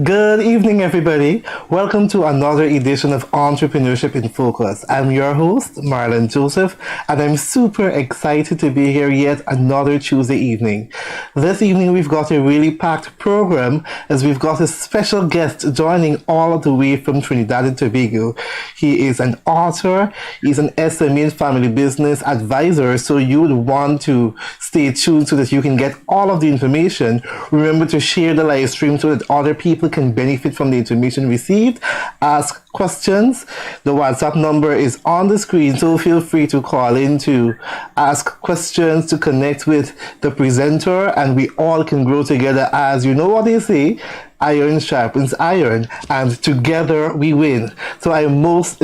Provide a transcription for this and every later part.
Good evening, everybody. Welcome to another edition of Entrepreneurship in Focus. I'm your host, Marlon Joseph, and I'm super excited to be here yet another Tuesday evening. This evening, we've got a really packed program as we've got a special guest joining all the way from Trinidad and Tobago. He is an author, he's an SME and family business advisor, so you would want to stay tuned so that you can get all of the information. Remember to share the live stream so that other people can benefit from the information received. Ask questions. The WhatsApp number is on the screen, so feel free to call in to ask questions, to connect with the presenter, and we all can grow together. As you know what they say, iron sharpens iron, and together we win. So I'm most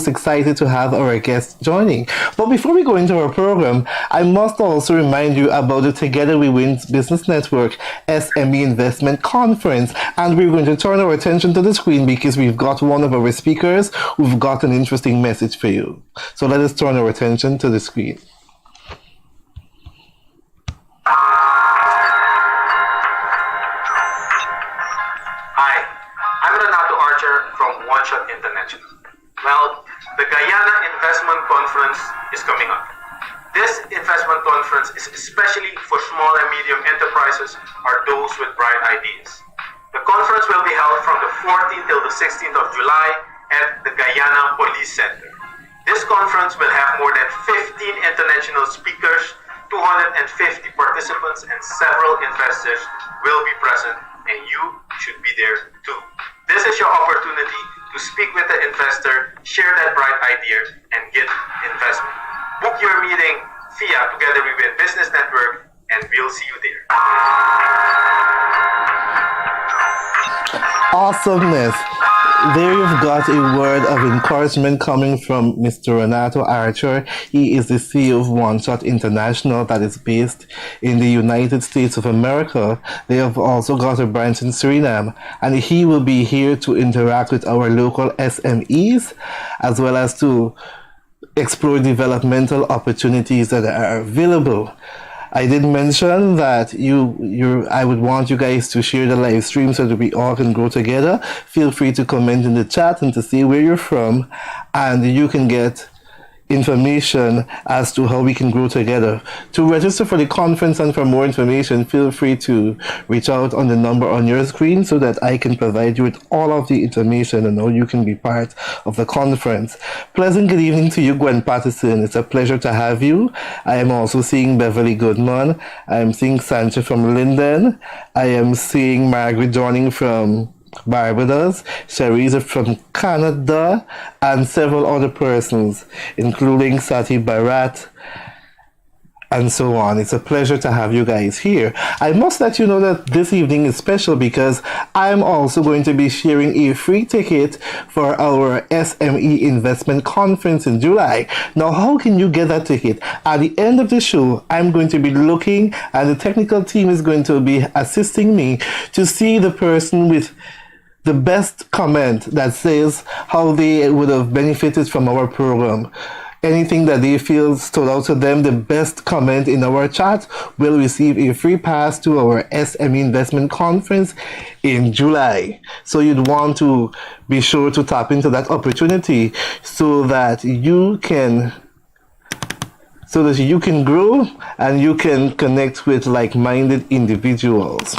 excited to have our guest joining. But before we go into our program, I must also remind you about the Together We Win Business Network SME Investment Conference. And we're going to turn our attention to the screen because we've got one of our speakers who've got an interesting message for you. So let us turn our attention to the screen. Well, the Guyana Investment Conference is coming up. This investment conference is especially for small and medium enterprises or those with bright ideas. The conference will be held from the 14th till the 16th of July at the Guyana Police Center. This conference will have more than 15 international speakers, 250 participants, and several investors will be present, and you should be there too. This is your opportunity to speak with the investor, share that bright idea, and get investment. Book your meeting via Together We Win Business Network, and we'll see you there. Awesomeness. There you've got a word of encouragement coming from Mr. Renato Archer. He is the CEO of One Shot International that is based in the United States of America. They have also got a branch in Suriname, and he will be here to interact with our local SMEs as well as to explore developmental opportunities that are available. I did mention that I would want you guys to share the live stream so that we all can grow together. Feel free to comment in the chat and to say where you're from, and you can get information as to how we can grow together. To register for the conference and for more information, feel free to reach out on the number on your screen so that I can provide you with all of the information and how you can be part of the conference. Pleasant good evening to you, Gwen Patterson. It's a pleasure to have you. I am also seeing Beverly Goodman. I am seeing Sancha from Linden. I am seeing Margaret joining from Barbados, Shariza from Canada, and several other persons, including Sati Barat, and so on. It's a pleasure to have you guys here. I must let you know that this evening is special because I'm also going to be sharing a free ticket for our SME Investment Conference in July. Now, how can you get that ticket? At the end of the show, I'm going to be looking, and the technical team is going to be assisting me to see the person with the best comment that says how they would have benefited from our program. Anything that they feel stood out to them, the best comment in our chat will receive a free pass to our SME Investment Conference in July. So you'd want to be sure to tap into that opportunity so that you can grow and you can connect with like-minded individuals.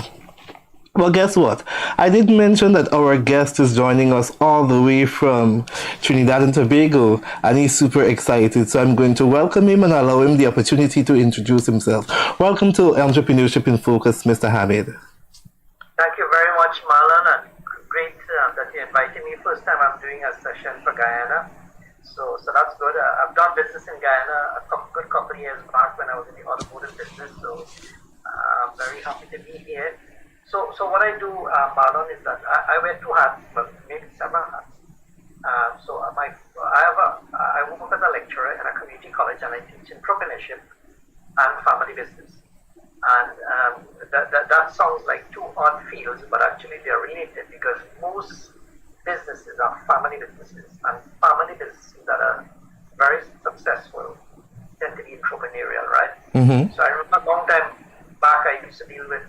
Well, guess what? I did mention that our guest is joining us all the way from Trinidad and Tobago, and he's super excited. So I'm going to welcome him and allow him the opportunity to introduce himself. Welcome to Entrepreneurship in Focus, Mr. Hamid. Thank you very much, Marlon, and great that you invited me. First time I'm doing a session for Guyana, so that's good. I've done business in Guyana a good couple of years back when I was in the automotive business, so I'm very happy to be here. So what I do, Marlon, is that I wear two hats, but maybe several hats. I work as a lecturer in a community college, and I teach entrepreneurship and family business. And that sounds like two odd fields, but actually they're related because most businesses are family businesses, and family businesses that are very successful tend to be entrepreneurial, right? Mm-hmm. So I remember a long time back, I used to deal with,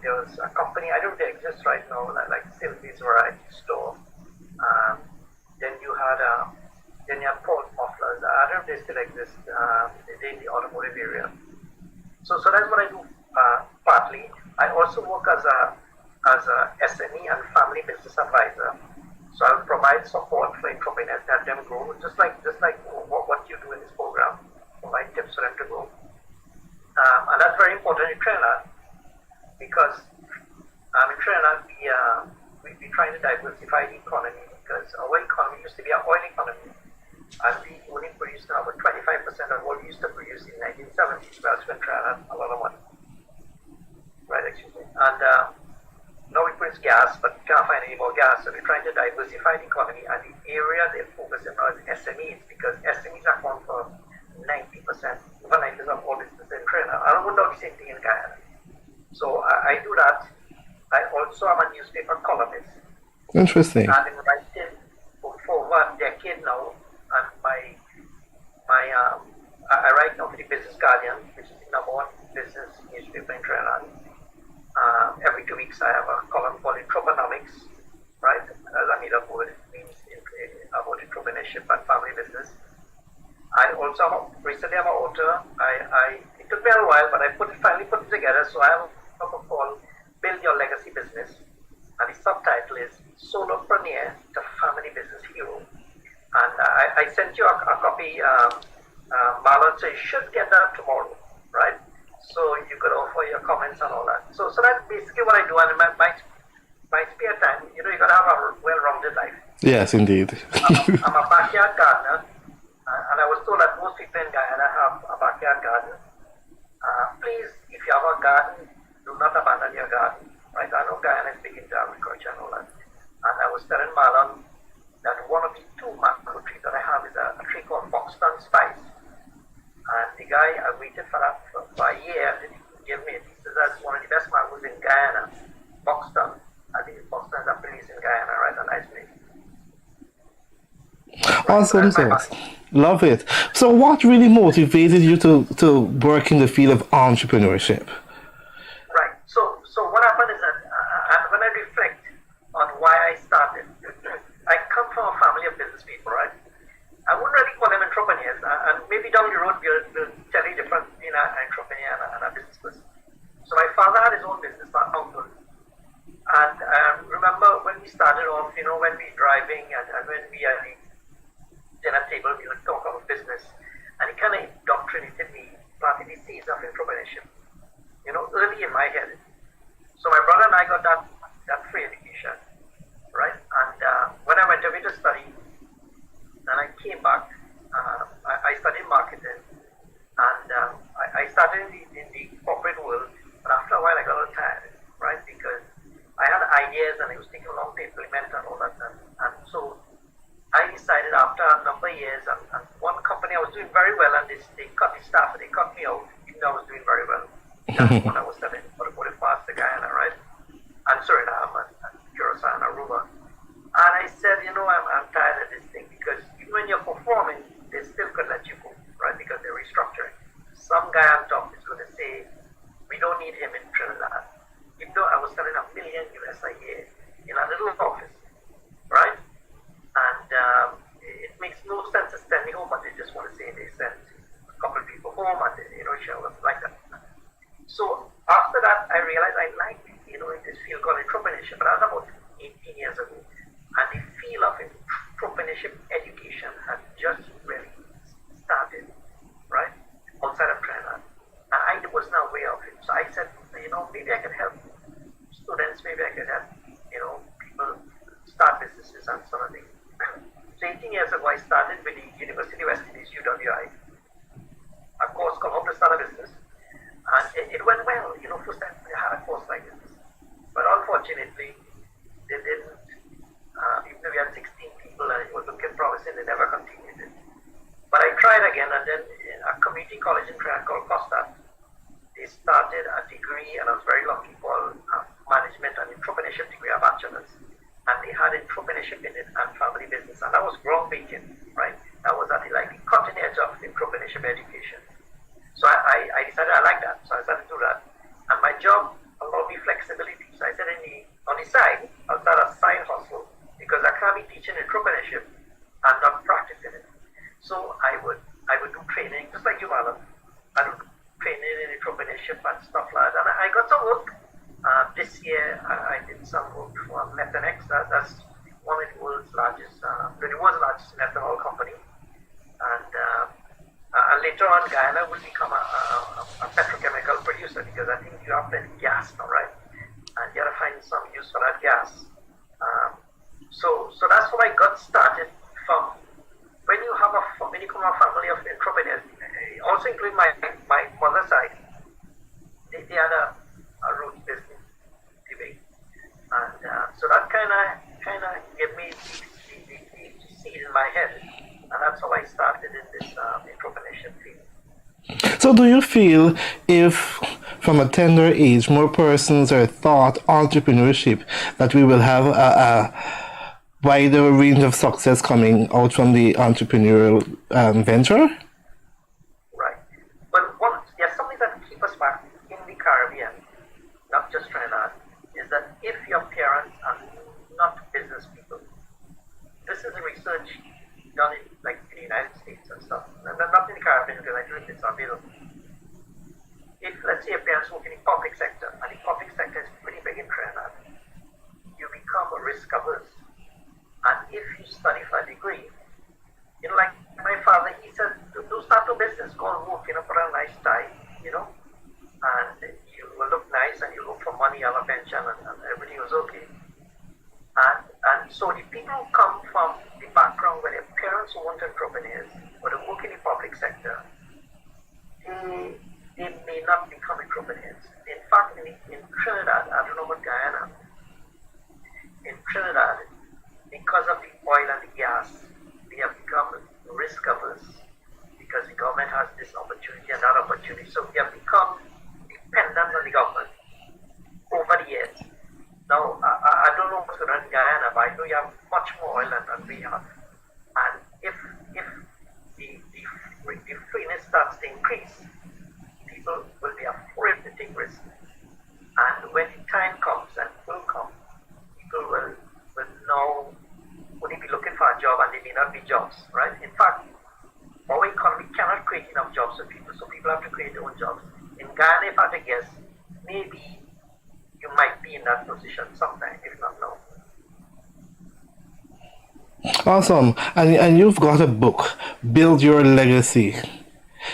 there was a company, I don't think it exists right now, like Sylvie's Variety Store. Then you had Paul Mufflers. I don't know if they still exist in the automotive area. So that's what I do partly. I also work as a SME and family business advisor. So I will provide support for entrepreneurs to help them grow, just like what you do in this program. Provide tips for them to grow. And that's very important in Trinidad because in Trinidad we're trying to diversify the economy because our economy used to be an oil economy and we only produced about 25% of what we used to produce in 1970s. That's when Trinidad had a lot of money. Right, excuse me. And now we produce gas, but can't find any more gas. So we're trying to diversify the economy, and the area they're focusing on is SMEs because SMEs account for 90%, over 90% of all business in Trinidad. I don't know the same thing in Guyana. So I do that. I also am a newspaper columnist. Interesting. I've been writing for over a decade now, and I write now for the Business Guardian, which is the #1 business newspaper in Trinidad. Every 2 weeks I have a column called Entrepreneurship, right? As I made up word, it means about entrepreneurship and family business. I also recently am an author. It took me a while, but I finally put it together. So I have a book called Build Your Legacy Business, and the subtitle is Solopreneur to Family Business Hero. And I sent you a copy, Marlon, so you should get that tomorrow, right? So you could offer your comments and all that. So that's basically what I do. And in my spare time, you gotta have a well-rounded life. Yes, indeed. I'm a backyard gardener, and I was told that most people in Guyana have a backyard garden. Please, if you have a garden, do not abandon your garden. Right? I know Guyana is big into agriculture and all that. And I was telling Marlon that one of the 2 macro trees that I have is a tree called Boxton Spice. And the guy, I waited for that for a year, and he gave me it. He says that's one of the best mangoes in Guyana. Boxton. I think Boxton is a place in Guyana, right? A nice place. Awesome, sauce. Love it. So what really motivated you to work in the field of entrepreneurship? Right. So what happened is that when I reflect on why I started, I come from a family of business people, right? I wouldn't really call them entrepreneurs, and maybe down the road we'll tell you different between an entrepreneur and a business person. So my father had his own business, my uncle. And remember when we started off, when we were driving and when we are at the dinner table, we would talk about business. And he kind of indoctrinated me, planted the seeds of entrepreneurship, early in my head. So my brother and I got that free education, right? And when I went away to study, and I came back, I studied marketing, and I started in the corporate world, but after a while I got a little tired, right? Because I had ideas and it was taking long to implement and all that. And so I decided after a number of years, and one company I was doing very well, and they cut the staff, and they cut me out, even though I was doing very well. That's when I was selling for the past to Guyana, right? And Suriname, and Curacao, and Aruba. And I said, I'm tired of this thing because even when you're performing, they still could let you go, right? Because they're restructuring. Some guy on top is going to say, we don't need him in Trinidad. Even though I was selling $1 million US a year in a little office, right? And it makes no sense to send me home, but they just want to say they sent a couple of people home and, share like that. So after that, I realized I liked, in this field called entrepreneurship, but that was about 18 years ago. And the field of entrepreneurship education had just really started, right, outside of Trinidad. And I was not aware of it. So I said, maybe I can help students, maybe I can help, people start businesses and sort of things. So 18 years ago, I started with the University of West Indies, UWI, a course called How to Start a Business. And it went well, first time I had a course like this. But unfortunately, they didn't, even though we had 16 people and it was looking promising, they never continued it. But I tried again, and then a community college in Trinidad called Costa, they started a degree, and I was very lucky, called Management and Entrepreneurship degree, a bachelor's. And they had entrepreneurship in it and family business, and that was groundbreaking, right? That was at the cutting edge of entrepreneurship education. So I decided I like that, so I started to do that. And my job year, I did some work for Methanex. That's one of the world's largest, methanol company. And later on, Guyana will become a petrochemical producer, because I think you have plenty gas now, right? And you got to find some use for that gas. So that's how I got started. From when you come from a family of entrepreneurs, also including my mother's side, they had a root business, and so that kind of gave me the seed in my head, and that's how I started in this entrepreneurship field. So, do you feel if from a tender age more persons are taught entrepreneurship, that we will have a wider range of success coming out from the entrepreneurial venture? Right. But there's something that keeps us back in the Caribbean, not just Trinidad, is that if your parents are not business people, this is a research done in the United States and stuff, not in the Caribbean, because I think it's available. If, let's say, your parents work in the public sector, and the public sector is pretty big in Trinidad, you become risk averse. And if you study for a degree, like my father, he said, do start a business, go and work, put on a nice tie, and you will look nice, and you look for money, have a pension, and everything was okay. And so the people who come from the background where their parents weren't entrepreneurs, or they work in the public sector, they may not become entrepreneurs. In fact, in Trinidad, I don't know about Guyana, in Trinidad, because of the oil and the gas, we have become risk averse, because the government has this opportunity and that opportunity. So we have become dependent on the government over the years. Now, I don't know what's going on in Guyana, but I know you have much more oil than we have. And if the freeness starts to increase, people will be afraid to take risks. And when the time comes, and will come, people will now only be looking for a job, and they may not be jobs, right? In fact, our economy cannot create enough jobs for people, so people have to create their own jobs. In Ghana, if I had to guess, maybe you might be in that position sometime, if not now. Awesome. And you've got a book, Build Your Legacy.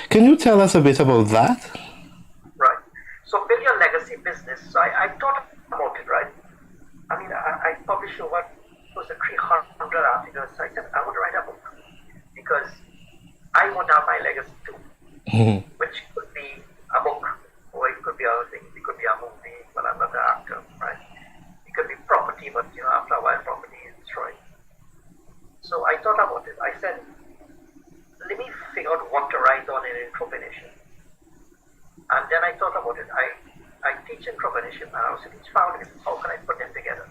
Can you tell us a bit about that? Right. So Build Your Legacy business. So I thought about it, right? I mean, I published over close to 300 articles. So I said, I want to write a book, because I want to have my legacy too, which could be a book, or it could be other things. It could be a movie, but I'm not the actor, right? It could be property, but after a while, property is destroyed. So I thought about it. I said, let me figure out what to write on in entrepreneurship. And then I thought about it. I teach entrepreneurship, and I also teach founders. How can I put them together?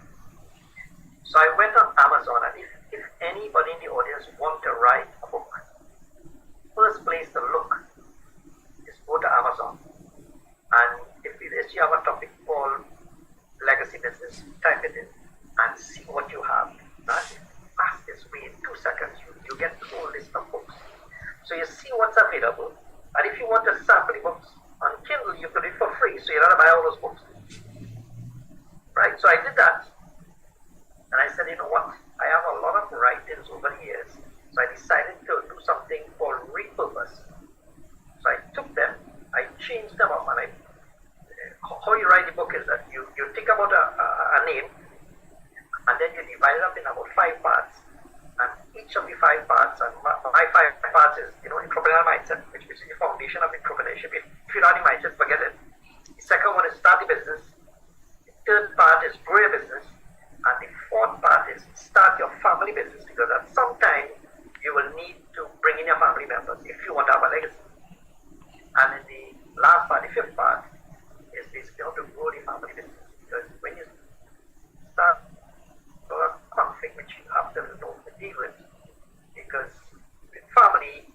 So I went on Amazon, and if anybody in the audience want to write a book, first place to look is go to Amazon. And if you have a topic called legacy business, type it in and see what you have. That's the fastest way. In 2 seconds, you get the whole list of books. So you see what's available. And if you want to sample the books on Kindle, you can do it for free. So you don't have to buy all those books. Right? So I did that. And I said, you know what? I have a lot of writings over the years. So I decided to do something called repurpose. So I took them, I changed them up, and how you write the book is that you think about a name, and then you divide it up in about 5 parts. And each of the 5 parts, and my 5 parts is, entrepreneurial mindset, which is the foundation of entrepreneurship. If you don't have the mindset, forget it. The second one is start the business. The third part is grow your business. And the fourth part is start your family business, because at some time you will need to bring in your family members if you want to have a legacy. And in the last part, the fifth part, is basically how to grow the family business. Because when you start a conflict which you have to know to deal with, because with family,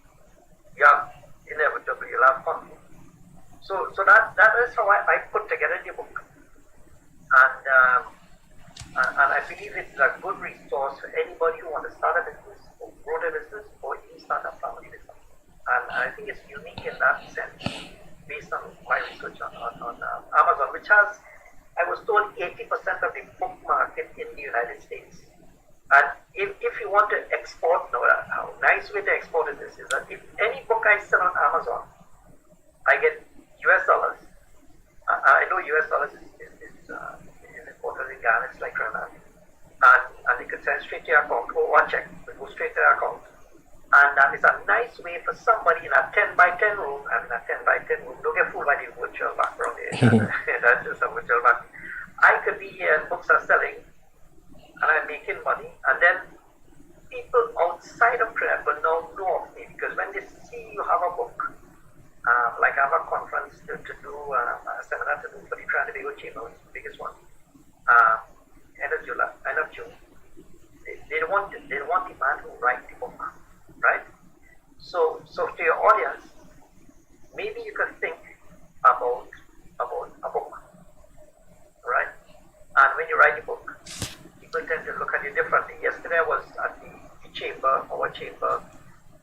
you have inevitably you'll have conflict. So that is how I put together the book. And I believe it's a good resource for anybody who wants to start a business, or grow their business, or even start a family business. And I think it's unique in that sense, based on my research on Amazon, which has, I was told 80% of the book market in the United States. And if you want to export, no, how nice way to export this is that if any book I sell on Amazon, I get US dollars. I know US dollars is important in Ghana, it's like Rand. And they could send straight to your account, or one check, it goes straight to your account. And it's a nice way for somebody in a 10 by 10 room, don't get fooled by the virtual background here. That's just a virtual background. I could be here and books are selling, and I'm making money, and then people outside of Trinidad will now know of me, because when they see you have a book, like I have a conference to do, a seminar to do for the Trinidad and Tobago Chamber, which is the biggest one, end of June. They want the man who writes the book, right? So to your audience, maybe you can think about a book, right? And when you write a book, people tend to look at it differently. Yesterday I was at the chamber, our chamber,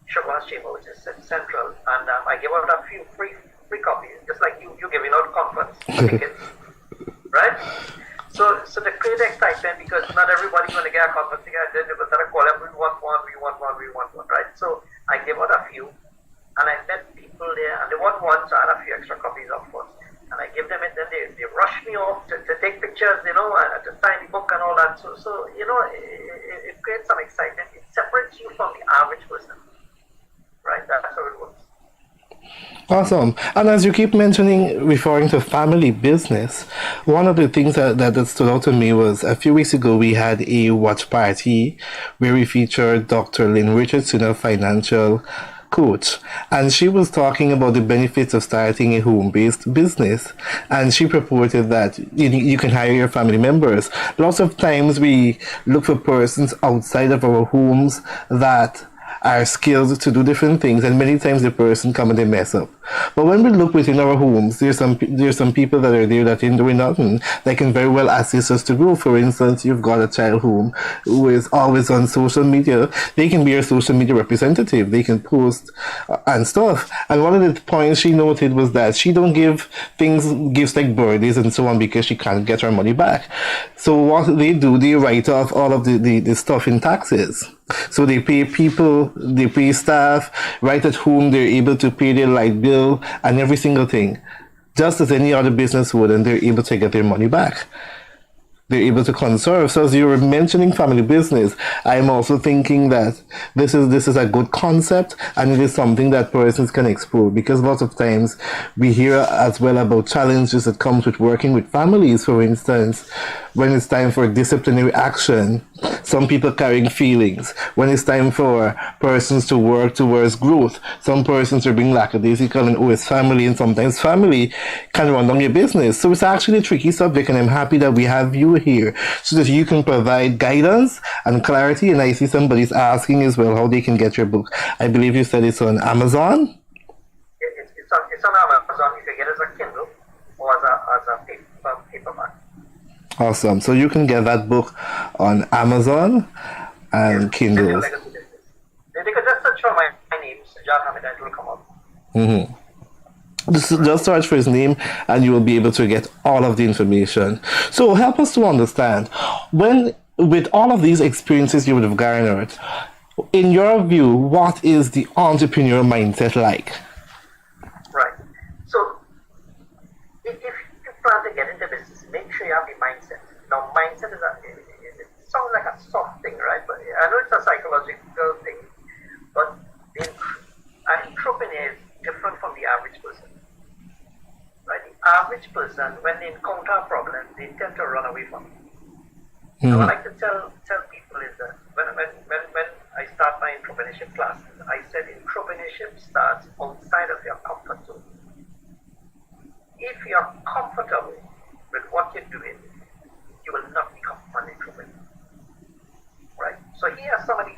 Sugarman's chamber, which is central, and I gave out a few free copies, just like you giving out conference tickets, right? So to create excitement, because not everybody's going to get a conference ticket, and then they will start to call them, we want one, right? So I gave out a few, and I met people there, and they want one, so I had a few extra copies of course. And I give them it, then they rush me off to take pictures, and to sign the book and all that. So it creates some excitement. It separates you from the average person, right? That's how it works. Awesome. And as you keep mentioning, referring to family business, one of the things that stood out to me was a few weeks ago we had a watch party where we featured Dr. Lynn Richardson, a financial coach, and she was talking about the benefits of starting a home-based business, and she purported that you can hire your family members. Lots of times we look for persons outside of our homes that are skilled to do different things, and many times the person come and they mess up. But when we look within our homes, there's some people that are there that ain't doing nothing. They can very well assist us to grow. For instance, you've got a child who is always on social media. They can be your social media representative. They can post and stuff. And one of the points she noted was that she don't give gifts like birthdays and so on because she can't get her money back. So what they do, they write off all of the stuff in taxes. So they pay people, they pay staff, right at home they're able to pay their light bill and every single thing, just as any other business would, and they're able to get their money back. They're able to conserve. So as you were mentioning family business, I'm also thinking that this is a good concept, and it is something that persons can explore, because lots of times we hear as well about challenges that comes with working with families. For instance, when it's time for disciplinary action, some people carrying feelings. When it's time for persons to work towards growth, some persons are being lackadaisical and it's family, and sometimes family can run down your business. So it's actually a tricky subject, and I'm happy that we have you here so that you can provide guidance and clarity. And I see somebody's asking as well how they can get your book. I believe you said it's on Amazon? It's on Amazon. You can get it as a Kindle or as a paperback. Awesome. So you can get that book on Amazon and Kindle. They could just search for my name, Sajjad Hamid, and it will come up. Mm-hmm. Just search for his name and you will be able to get all of the information. So help us to understand, with all of these experiences you would have garnered, in your view, what is the entrepreneur mindset like? Right. So if you plan to get into business, make sure you have the mindset. Now, mindset it sounds like a soft thing, right? But I know it's a psychological thing, but an entrepreneur is different from the average person. Right? The average person, when they encounter a problem, they tend to run away from it. So what I like to tell people is that when I start my entrepreneurship classes, I said entrepreneurship starts outside of your comfort zone. If you're comfortable with what you're doing, you will not become an entrepreneur. Right? So here are some of the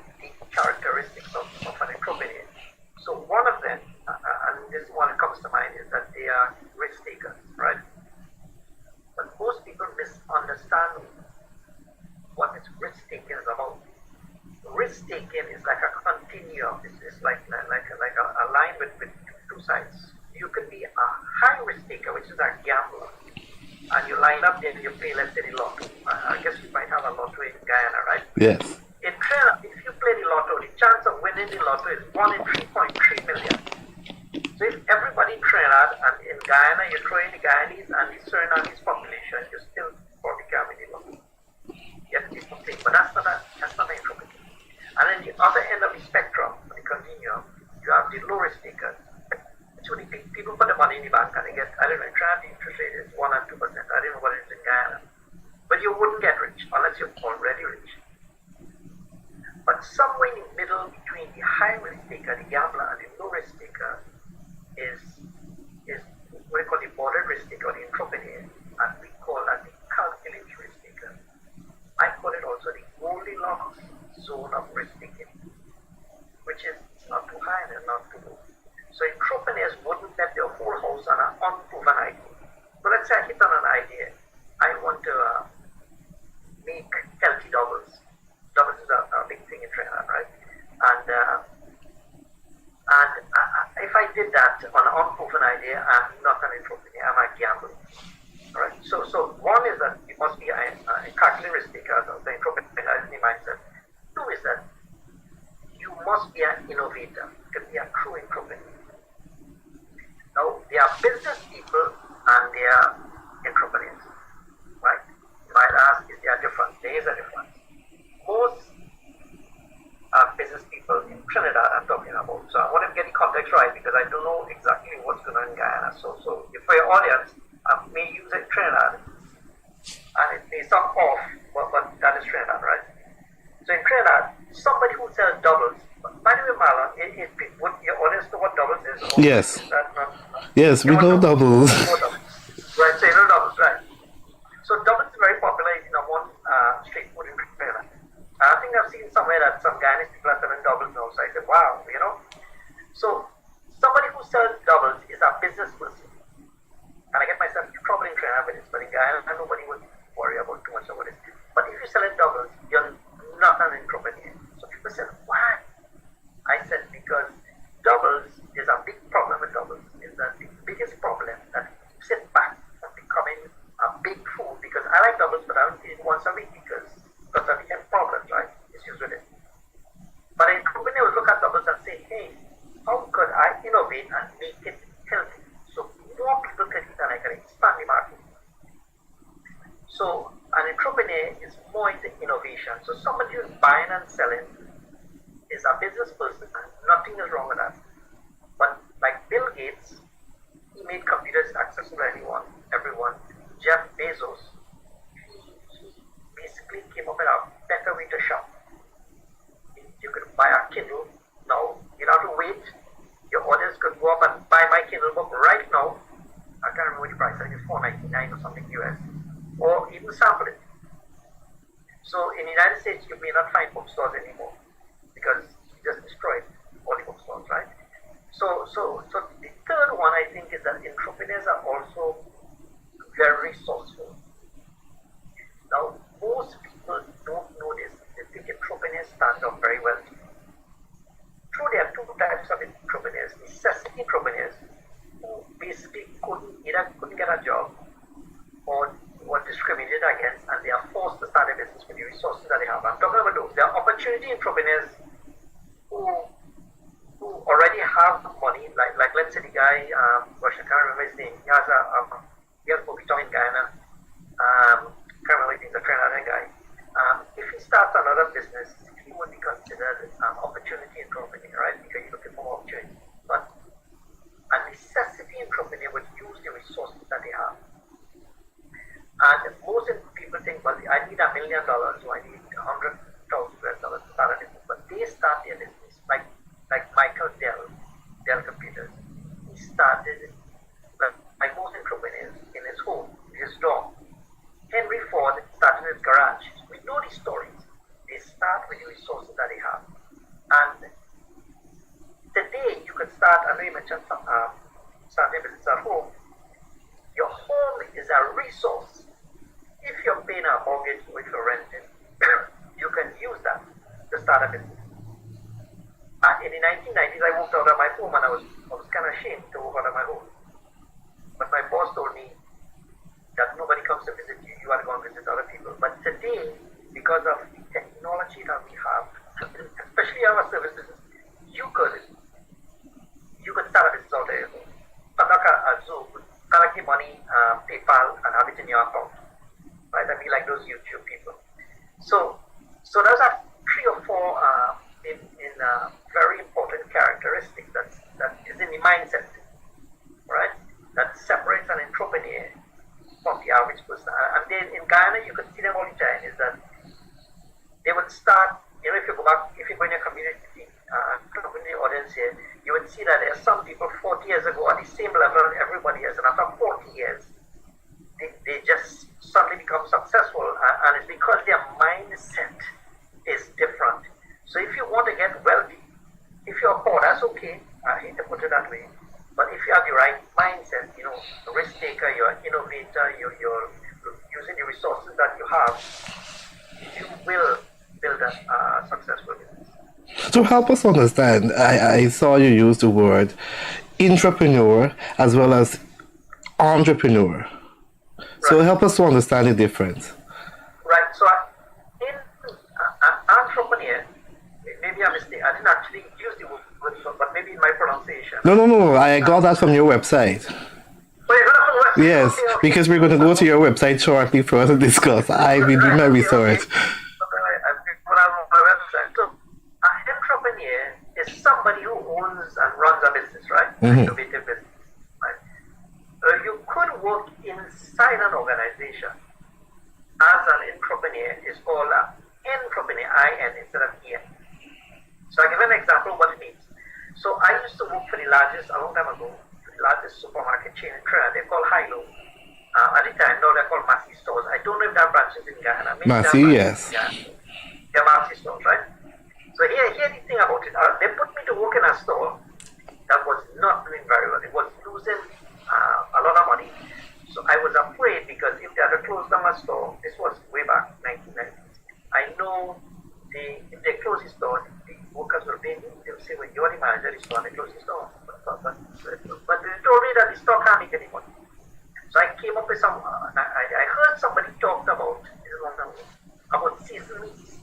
characteristics of an entrepreneur. So one of them, and this one comes to mind, is that they are risk takers, right? But most people misunderstand what this risk taking is about. Risk taking is like a continuum. It's like a line with two sides. You could be a high risk taker, which is a gambler, and you like line up and you play, let's say, the lotto. I guess you might have a lotto in Guyana, right? Yes. In Trinidad, if you play the lotto, the chance of winning the lotto is 1 in 3.3 million. So if everybody in Trinidad and in Guyana, you throw in the Guyanese and the Surinamese population, you still probably can't win the lotto. Yes, people think, but that's not an entropy. And then the other end of the spectrum, the continuum, you have the low risk takers. Actually, people put the money in the bank and they get, I don't know, in Trinidad the interest rate is 1 and 2%. I don't know what it is in Guyana. But you wouldn't get rich unless you're already rich. But somewhere in the middle between the high risk taker, the gambler, and the low risk taker is what we call the border risk taker, or the entrepreneur, and we call that the calculated risk taker. I call it also the Goldilocks zone of risk taking, which is not too high and not too low. So entrepreneurs wouldn't bet their whole house on an unproven idea. So let's say I hit on an idea. I want to make healthy doubles. Doubles is a big thing in Trinidad, right? And if I did that on an unproven idea, I'm not an entrepreneur, I'm a gambler. All right? So one is that you must be a calculated risk taker, the entrepreneur mindset. Two is that you must be an innovator, you can be a true entrepreneur. Now, there are business people and there are entrepreneurs, right? You might ask, is there a difference? There is a difference. Most business people in Trinidad I'm talking about. So I want to get the context right because I don't know exactly what's going on in Guyana. So if for your audience, I may use it in Trinidad and it may sound off, but that is Trinidad, right? So in Trinidad, somebody who sells doubles. By the way, Marlon, would your audience know what doubles is? Yes. Is that not, Yes, we know doubles. Right, so you know doubles, right? So doubles is very popular in one street food in Trinidad. I think I've seen somewhere that some Guyanese people are selling doubles now. So I said, wow, you know. So somebody who sells doubles is a business person. And I get myself in trouble in Trinidad with this, but in Guyana, nobody would worry about too much about this. But if you sell doubles, you're not an entrepreneur. So people said, why? I said, because doubles is a big problem with doubles. Is that the biggest problem that keeps it back from becoming a big food? Because I like doubles, but I don't eat it once a week because I became problems, right? Issues with it. But an entrepreneur will look at doubles and say, hey, how could I innovate and make it healthy? So more people can eat and I can expand the market. So an entrepreneur is more into innovation. So somebody who's buying and selling is a business person. Nothing is wrong with that. But like Bill Gates, he made computers accessible to everyone. Jeff Bezos, he basically came up with a better way to shop. You could buy a Kindle now. You don't have to wait. Your audience could go up and buy my Kindle book right now. I can't remember which price. I think it's $4.99 or something US. Or even sample it. So in the United States, you may not find bookstores anymore because you just destroyed all the bookstores, right? So the third one I think is that entrepreneurs are also very resourceful. Now, most people don't know this. They think entrepreneurs stand up very well. True, there are two types of entrepreneurs. Necessity entrepreneurs who basically couldn't get a job or were discriminated against and they are forced to start a business with the resources that they have. I'm talking about those. There are opportunity entrepreneurs who already have money, like let's say the guy, gosh, I can't remember his name. He has a bookstore in Guyana. Can't remember, he's a Trinidadian guy. If he starts another business, he would be considered an opportunity entrepreneur, right? Because you're looking for more opportunity. But a necessity entrepreneur would use the resources that they have. And most people think, well, I need $1 million or I need $100,000 to start a business. But they start their business, like Michael Dell Computers. He started, like most entrepreneurs, in his home, his dorm. Henry Ford started his garage. We know these stories. They start with the resources that they have. And today, you can start, I know you mentioned starting a business at home. Your home is a resource. If you're paying a mortgage or if you're renting, you can use that to start a business. In the 1990s, I moved out of my home and I was kind of ashamed to move out of my home. But my boss told me that nobody comes comes to visit you, you are going to visit other people. But today, because of the technology that we have, especially our services, you could start a business out there, conduct a Zoom, collect the money, PayPal, and have it in your account. Right? I mean, like those YouTube people. So those are 3 or 4 very important characteristics that is in the mindset, right? That separates an entrepreneur from the average person. And then in Guyana, you can see them all the time, is that they would start, if you go in your community audience here, you would see that there are some people 40 years ago at the same level everybody is, and after 40 years, they just suddenly become successful, and it's because their mindset is different. So if you want to get wealthy, if you're poor, that's okay. I hate to put it that way. But if you have the right mindset, a risk taker, you're an innovator, you're using the resources that you have, you will build a successful business. So help us understand, I saw you use the word intrapreneur as well as entrepreneur. So help us to understand the difference. Right. So in entrepreneur, maybe I mistake. I didn't actually use the word, but maybe in my pronunciation. No. I got that from your website. Oh, you got that from the website? Yes, Okay. because we're going to go to your website shortly for us to discuss. I will do my research. My website. So, an entrepreneur is somebody who owns and runs a business, right? Innovative business. Right? You could work inside an organization as an entrepreneur. Is called an entrepreneur, I-N instead of E-N. So I give an example of what it means. So I used to work for a long time ago, the largest supermarket chain in Trinidad. They're called Hilo. At the time, now they're called Massey stores. I don't know if there are branches in Guyana. Massey, yes. They're Massey stores, right? So here the thing about it. They put me to work in a store that was not doing very well. It was losing a lot of money. So I was afraid, because if they had to close down a store, this was way back, 1990s. I know if they close the store, the workers will pay me. They'll say, well, you're the manager of the store, and they close the store. But they told me that the store can't make any money. So I came up with some, I heard somebody talked about seasoned meats.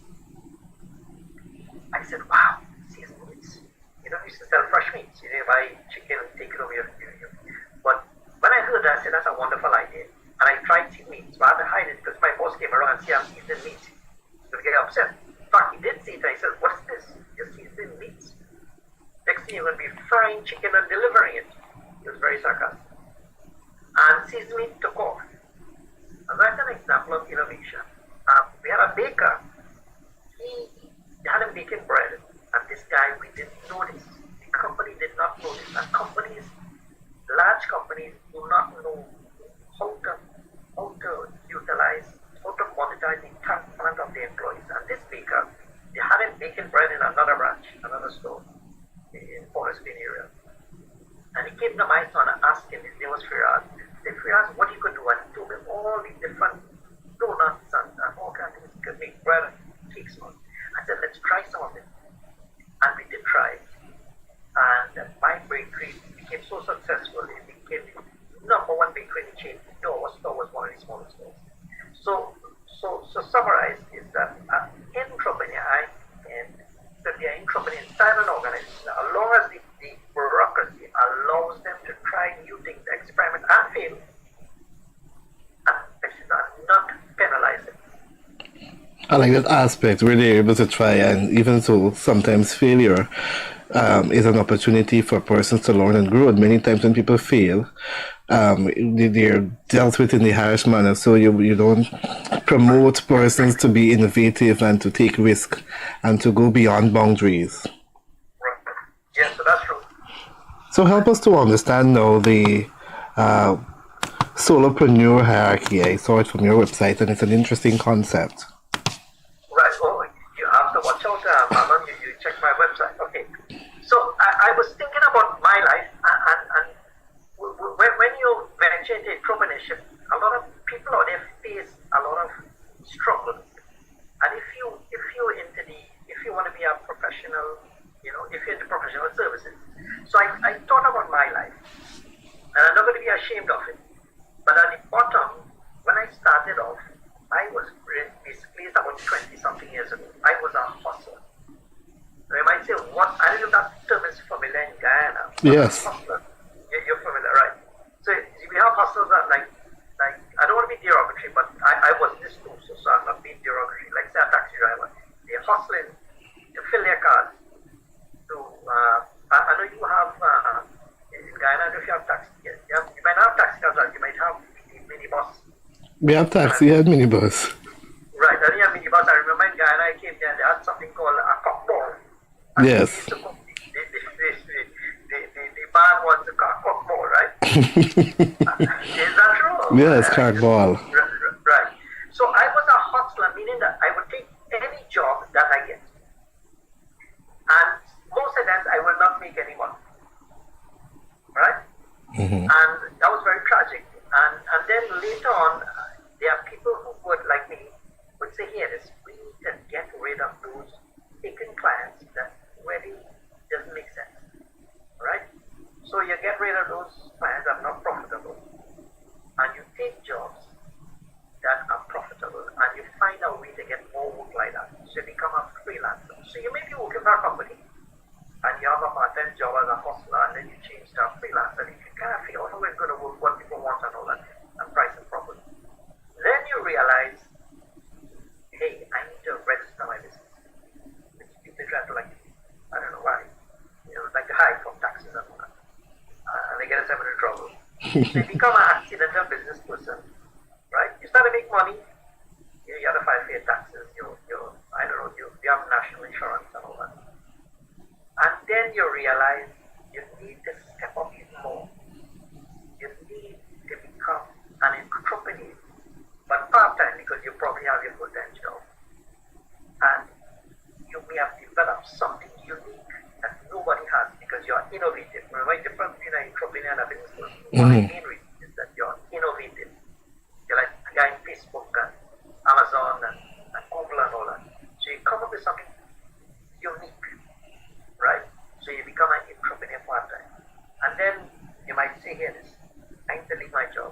I said, wow, seasoned meats. You used to sell fresh meats. You buy chicken and take it over here. But when I heard that, I said, that's a wonderful idea. And I tried seasoned meats, but I had to hide it because my boss came around and said, I'm seasoned meats. So he get upset. In fact, he did see it, and he said, what's this? You're seasoned meats. Next thing you're going to be frying chicken and delivering it. He was very sarcastic. And seasoned meat took off. And that's an example of innovation. We had a baker. He had him baking bread. And this guy, we didn't know this. The company did not know this. And large companies do not know how to utilize, how to monetize the talent of the employees. And this baker, they had him baking bread in another branch, another store in Forest Green area. And he came to my son and asked him, his name was Firaz. He said, Firaz, what you could do? And he told him all the different donuts and all kinds of things. He could make bread and cakes on. I said, let's try some of it. And we did try it. And my bakery became so successful, it became the #1 bakery in the chain. Our store was one of the smallest stores. So summarize is that an entrepreneur, that they are entrepreneur inside an organization, as long as the bureaucracy allows them to try new things, experiment and fail, and they should not penalize it. I like that aspect where they're able to try, and even so, sometimes failure is an opportunity for persons to learn and grow. And many times when people fail, they're dealt with in the harsh manner. So you don't promote persons to be innovative and to take risk and to go beyond boundaries. Right. Yes, so that's true. So help us to understand now the solopreneur hierarchy. I saw it from your website, and it's an interesting concept. Right. Oh, you have to watch out, Marlon. You check my website. Okay. So I was thinking about my life, and when you venture into entrepreneurship, a lot of people out there face a lot of struggle. And if you want to be a professional, if you're into professional services. So I thought about my life, and I'm not going to be ashamed of it. But at the bottom, when I started 14 years ago, I was a hustler. Now you might say, what? I don't know if that term is familiar in Guyana. Yes. Hustler. You're familiar, right? So we have hustlers that like I don't want to be derogatory, but I was this too, so I'm not being derogatory. Like say a taxi driver, they're hustling to fill their cars. To I know you have in Guyana. I don't know if you have taxi. You might not have taxi cars, you might have minibus. We have taxi and minibus. Right, I think a minibus. I remember in Guyana, I came there and they had something called a cockball. Yes. The band was the cockball, right? Is that true? Yes, cardball. Right. So I was a hustler, meaning that I would take any job that I get. And most of the times I will not make any money. Right? Mm-hmm. And that was very tragic. And then later on, there are people who would, like me, would say, here, we need to get rid of those taken clients that really doesn't make sense. Right? So you get rid of those clients that are not profitable, and you take jobs that are profitable, and you find a way to get more work like that. So you become a freelancer. So you may be working for a company, and you have a part-time job as a hustler, and then you change to a freelancer. You can kind of figure out how it's going to work, what people want and all that, and price it properly. Then you realize, hey, I need to register my business. Which people try to I don't know why, like to hide from taxes and all that. And they get themselves into trouble. So you become an accidental business person, right? You start to make money, you have to file for your taxes, you have national insurance and all that. And then you realize you need to step up even more. You need to become an entrepreneur, but part-time because you probably have your full-time job. And you may have developed something unique that nobody has because you're innovative. Remember the difference between an entrepreneur and a business person? One of the main reasons is that you're innovative. You're like a guy in Facebook and Amazon and Google and all that. So you come up with something unique, right? So you become an entrepreneur part-time. And then you might say, here, I need to leave my job.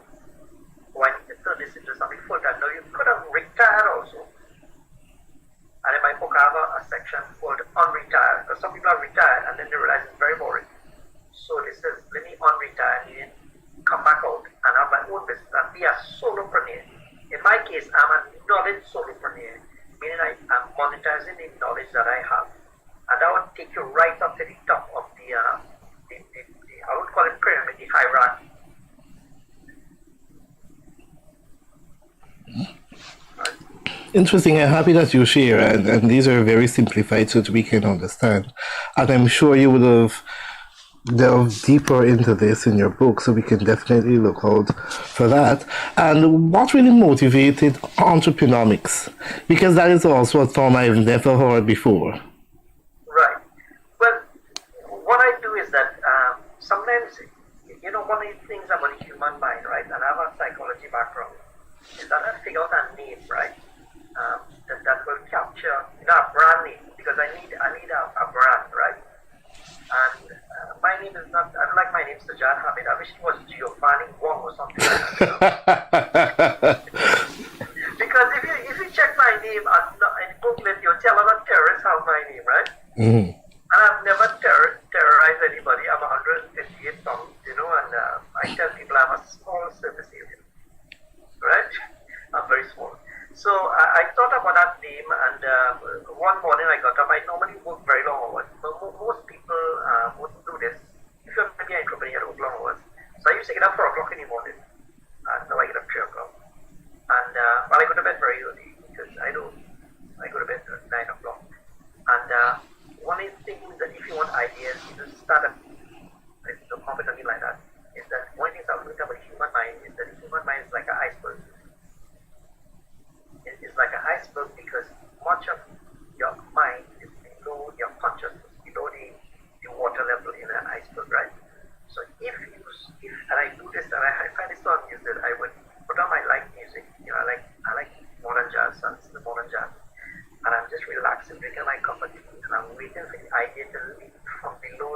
Or I need to turn this into something full-time. Now you could have retired also. And in my book, I have a section called unretired, because some people are retired and then they realize it's very boring. So they say, let me unretire and then come back out and have my own business and be a solopreneur. In my case, I'm a knowledge solopreneur, meaning I'm monetizing the knowledge that I have. And that would take you right up to the top of the I would call it pyramid, the hierarchy. Interesting. I'm happy that you share, and these are very simplified so that we can understand. And I'm sure you would have delved deeper into this in your book, so we can definitely look out for that. And what really motivated Entrepreneurship? Because that is also a term I've never heard before. Right. Well, what I do is that sometimes, one of the things about the human mind, right, and I have a psychology background, is that I figure out a name, right? That will capture a brand name, because I need a brand, right? And my name is not, I don't like my name Sajjad Hamid. I wish it was Giovanni Wong or something like that. Because if you check my name in Google, you'll tell other terrorists have my name, right? Mm-hmm. And I've never terrorized anybody. I'm 158 pounds, and I tell people I have a small surface area, right? I'm very small. So I thought about that name, and one morning I got up. I normally work very long hours. Most people wouldn't do this. If you're maybe an entrepreneur, you work long hours. So I used to get up 4 o'clock in the morning, and now I get up 3 o'clock. And I go to bed very early because I go to bed at 9 o'clock. And one of the things that if you want ideas, you just start a company like that. Is that one thing I've learned about the human mind is that the human mind is like an iceberg. It's like an iceberg because much of your mind is below your consciousness, below the water level in an iceberg, right? So if and I do this, and I find it so amusing, I would put on my light music. I like modern jazz, so it's the modern jazz, and I'm just relaxing, drinking my cup of tea, and I'm waiting for the idea to leap from below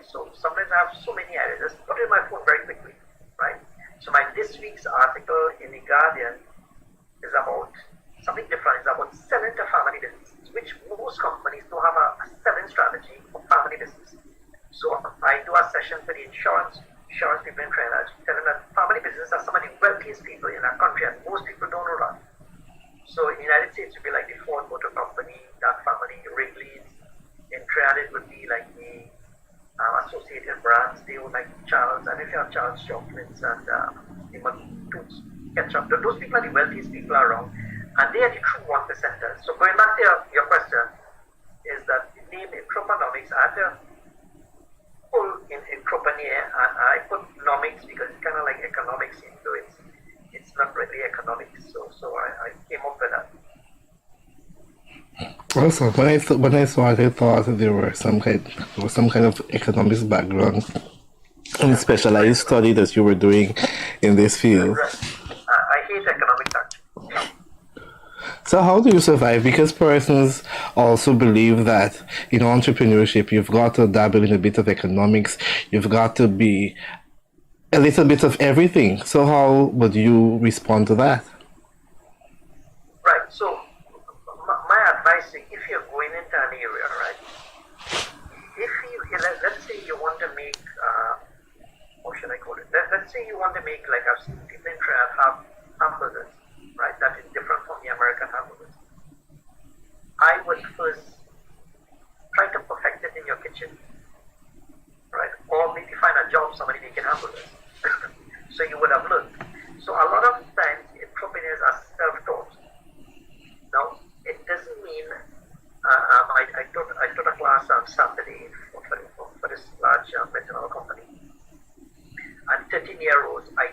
So sometimes I have so many ideas. Just put it in my phone very quickly, right? So this week's article in the Guardian is about something different. It's about selling to family businesses, which most companies don't have a selling strategy for family business. So I do a session for the insurance people in Trinidad, telling that family businesses are some of the wealthiest people in our country, and most people don't know that. So in the United States, it would be like the Ford Motor Company, that family, Wrigley's. In Trinidad, it would be like the Associated Brands. They would like Charles, and if you have Charles chocolates and the Toots ketchup, those people are the wealthiest people around, and they are the true 1%ers. So going back to your question, is that the name Entreprenomics, I had to pull in entrepreneur, and I put nomics because it's kind of like economics, even though it's not really economics. So I came up with that. Also, when I saw it, I thought there was some kind of economics background and specialized study that you were doing in this field. Right. I hate economics actually. So how do you survive? Because persons also believe that in entrepreneurship, you've got to dabble in a bit of economics. You've got to be a little bit of everything. So how would you respond to that? Right. So my advice is, if you're going into an area, right? Let's say you want to make, how should I call it? Let's say you want to make, like I've seen people in Trinidad have hamburgers, right? That is different from the American hamburgers. I would first try to perfect it in your kitchen, right? Or maybe find a job, somebody making hamburgers. So you would have learned. So a lot of times entrepreneurs are self-taught. Now, it doesn't mean, I taught a class on Saturday for this large methanol company. And 13-year-olds, I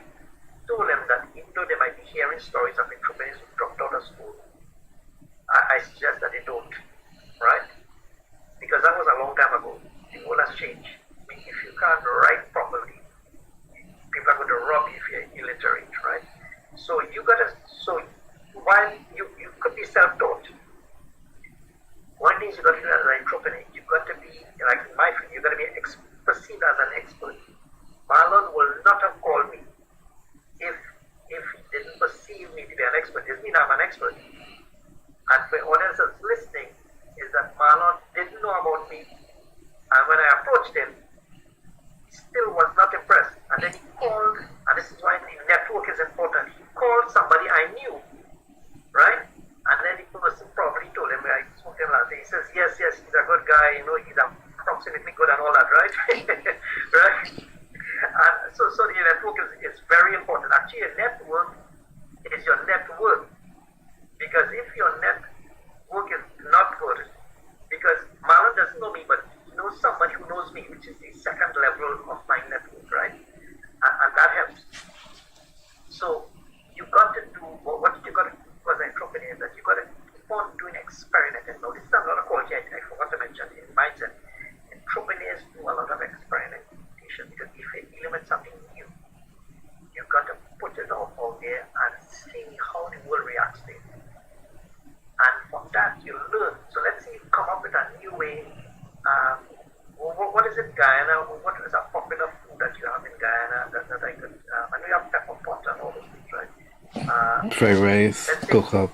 told them that even though they might be hearing stories of entrepreneurs who dropped out of school, I suggest that they don't, right? Because that was a long time ago. The world has changed. I mean, if you can't write properly, people are going to rob you if you're illiterate, right? So while you could be self-taught, one thing you got to do as an entrepreneur, you've got to be, like in my field, you've got to be perceived as an expert. Marlon will not have called me if he didn't perceive me to be an expert. It doesn't mean I'm an expert. And for audiences listening, is that Marlon didn't know about me, and when I approached him, he still was not impressed. And then he called, and this is why the network is important. He called somebody I knew, right? And then the person probably told him, I spoke to him last day. He says, yes, he's a good guy, he's approximately good and all that, right? Right? And so the network is very important. Actually, a network is your net worth. Because if your network is not good, because Marlon doesn't know me, but he knows somebody who knows me, which is the second level of my network, right? And that helps. So you got to do, what you got to do as an entrepreneur, that you got to keep on doing experimenting. Now, this is another quality I forgot to mention in mindset. Entrepreneurs do a lot of experimentation, because if you're dealing with something new, you've got to put it out there and see how the world reacts to it. And from that, you learn. So let's say you come up with a new way. What is it, Guyana? What is a popular food that you have in Guyana that I could, I know you have pepper pot and all those things, right? Fried rice, cook up.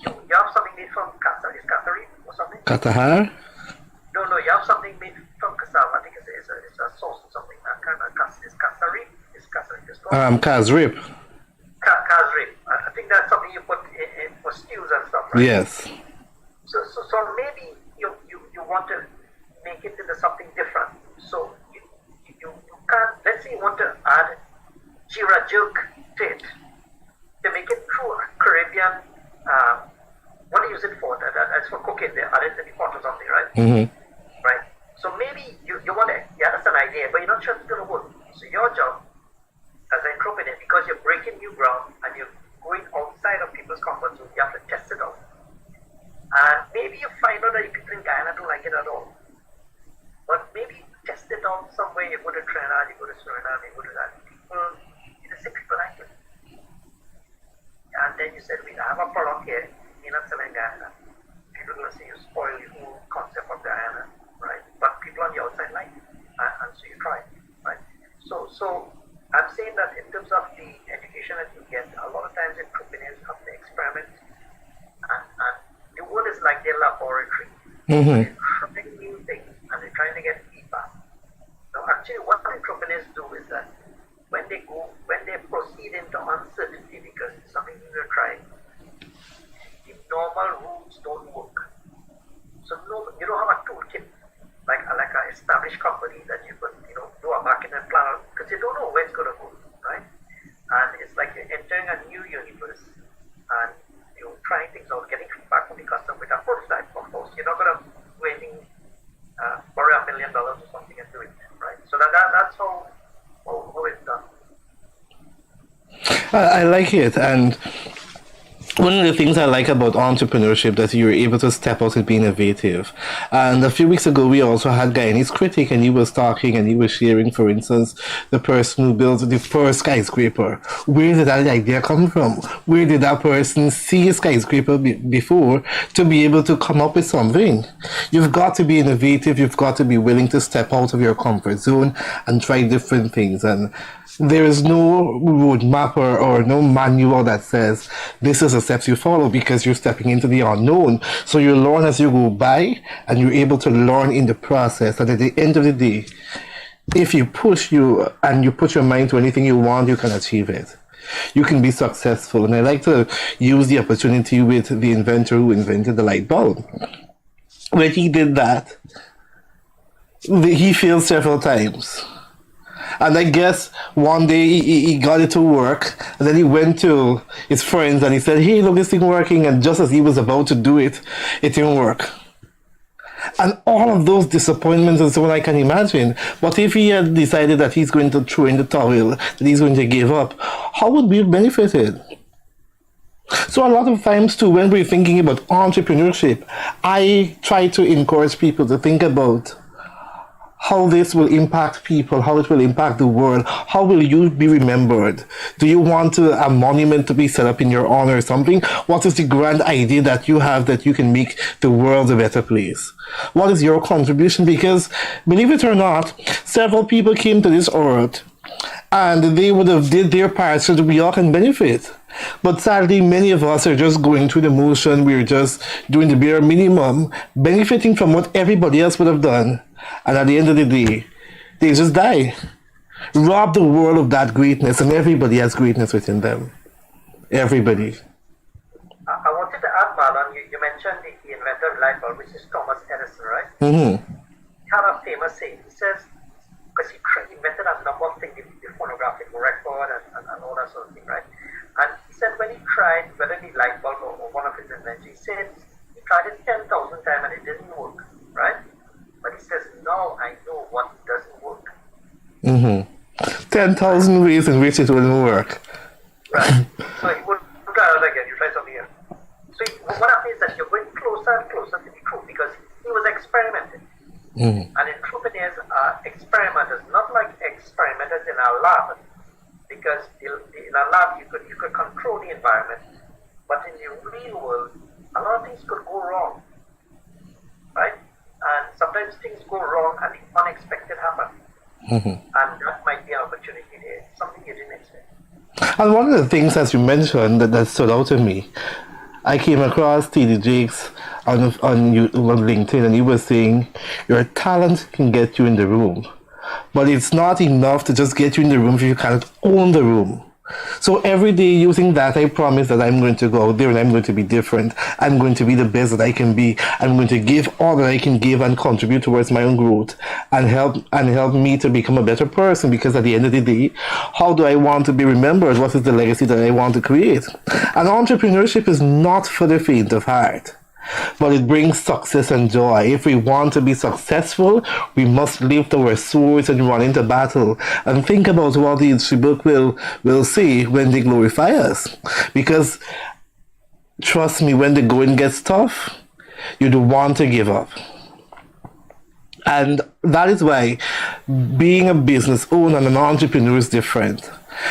You have something made from Katari or something? Katahar? No, you have something made from cassava. I think it's a sauce or something. Is Kasari? It's called? Kazrip. Kazrip. I think that's something you put in for stews and stuff, right? Yes. So maybe you want to make it into something different. So you can't, let's say you want to add jira jerk to it. To make it true Caribbean, what do you use it for? That's for cooking. They add it to the pot or something, right? Mm-hmm. Right. So maybe you want to, that's an idea, but you're not sure it's going to work. So your job as an entrepreneur, because you're breaking new ground and you're going outside of people's comfort zone, you have to test it out. And maybe you find out that the people in Guyana don't like it at all. But maybe test it out somewhere. You go to Trinidad, you go to Suriname, you go to that. People like it. And then you said, we have a product here, you're not selling Guyana. People are going to say you spoil the whole concept of Guyana, right? But people on the outside like it. so you try, right? So I'm saying that in terms of the education that you get, a lot of times entrepreneurs have to experiment, and the world is like their laboratory. They're trying new things and they're trying to get feedback. Now, actually, what entrepreneurs do is that when they proceed into uncertainty because it's something new they're trying, the normal rules don't work. So no, you don't have a toolkit like an established company that you could do a marketing plan because you don't know where it's going to go, right? And it's like you're entering a new universe and you're trying things out, getting feedback from the customer with a prototype. Of course, you're not going to do anything, borrow $1 million or something and do it, right? So that's how it's done. I like it, and one of the things I like about entrepreneurship that you're able to step out and be innovative. And a few weeks ago, we also had Guyanese critic, and he was talking and he was sharing, for instance, the person who built the first skyscraper. Where did that idea come from? Where did that person see a skyscraper before to be able to come up with something? You've got to be innovative. You've got to be willing to step out of your comfort zone and try different things. And there is no roadmap or no manual that says this is the steps you follow because you're stepping into the unknown. So you learn as you go by and you're able to learn in the process. And at the end of the day, if you put your mind to anything you want, you can achieve it. You can be successful. And I like to use the opportunity with the inventor who invented the light bulb. When he did that, he failed several times. And I guess one day he got it to work, and then he went to his friends and he said, hey, look, this thing working. And just as he was about to do it, it didn't work. And all of those disappointments and so on, I can imagine. But if he had decided that he's going to throw in the towel, that he's going to give up, how would we have benefited? So a lot of times too, when we're thinking about entrepreneurship, I try to encourage people to think about how this will impact people, how it will impact the world, how will you be remembered? Do you want a monument to be set up in your honor or something? What is the grand idea that you have that you can make the world a better place? What is your contribution? Because, believe it or not, several people came to this earth and they would have did their part so that we all can benefit. But sadly, many of us are just going through the motion. We're just doing the bare minimum, benefiting from what everybody else would have done. And at the end of the day, they just die. Rob the world of that greatness, and everybody has greatness within them. Everybody. I wanted to add, Marlon, you mentioned the inventor of light bulb, which is Thomas Edison, right? Mm-hmm. He had a famous saying. He says, because he invented a number of things, the phonographic record and all that sort of thing, right? And he said when he tried, whether the light bulb or one of his inventions, he said he tried it 10,000 times and it didn't work, right? But he says, now I know what doesn't work. 10,000 ways in which it wouldn't work. Right. So he would try it again, you try something else. So what happens is that you're going closer and closer to the truth because he was experimenting. And entrepreneurs are experimenters, not like experimenters in a lab. Because in a lab you could control the environment. But in the real world, a lot of things could go wrong. Right? And sometimes things go wrong and the unexpected happen. And that might be an opportunity there, something you didn't expect. And one of the things, as you mentioned, that stood out to me, I came across T.D. Jakes on LinkedIn, and he was saying, your talent can get you in the room, but it's not enough to just get you in the room if you cannot own the room. So every day using that, I promise that I'm going to go out there and I'm going to be different. I'm going to be the best that I can be. I'm going to give all that I can give and contribute towards my own growth and help me to become a better person. Because at the end of the day, how do I want to be remembered? What is the legacy that I want to create? And entrepreneurship is not for the faint of heart, but it brings success and joy. If we want to be successful, we must lift our swords and run into battle and think about what the history book will say when they glorify us. Because trust me, when the going gets tough, you don't want to give up. And that is why being a business owner and an entrepreneur is different.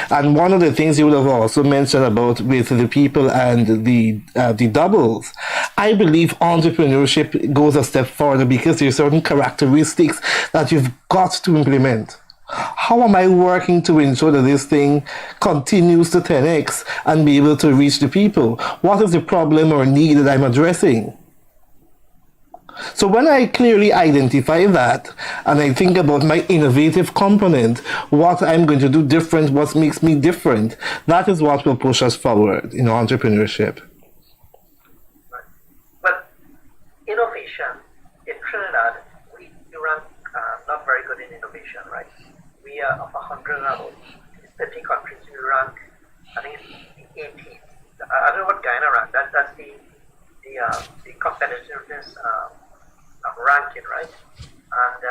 And one of the things you would have also mentioned about with the people and the doubles, I believe entrepreneurship goes a step further because there are certain characteristics that you've got to implement. How am I working to ensure that this thing continues to 10x and be able to reach the people? What is the problem or need that I'm addressing? So when I clearly identify that and I think about my innovative component, what I'm going to do different, what makes me different, that is what will push us forward in entrepreneurship. But innovation in Trinidad, we rank not very good in innovation, right? We are of 100 and 30 countries. We rank, I think it's the 18th. I don't know what Guyana rank. That's the competitiveness ranking, right? And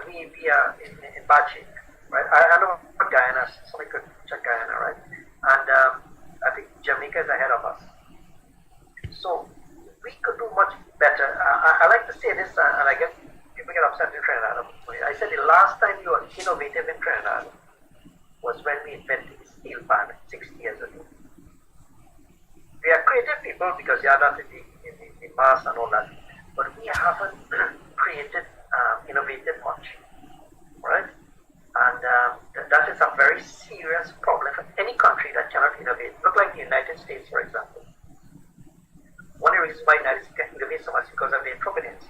we are in bad shape, right? I know what Guyana. Somebody could check Guyana, right? And I think Jamaica is ahead of us. So we could do much better. I like to say this, and I get people get upset in Trinidad. I said the last time you were innovative in Trinidad was when we invented the steel pan 60 years ago. We are creative people because you are not in the mass and all that, but we haven't created innovative much, right? And that is a very serious problem for any country that cannot innovate. Look like the United States, for example. One of the reasons why the United States can innovate so much is because of the entrepreneurs.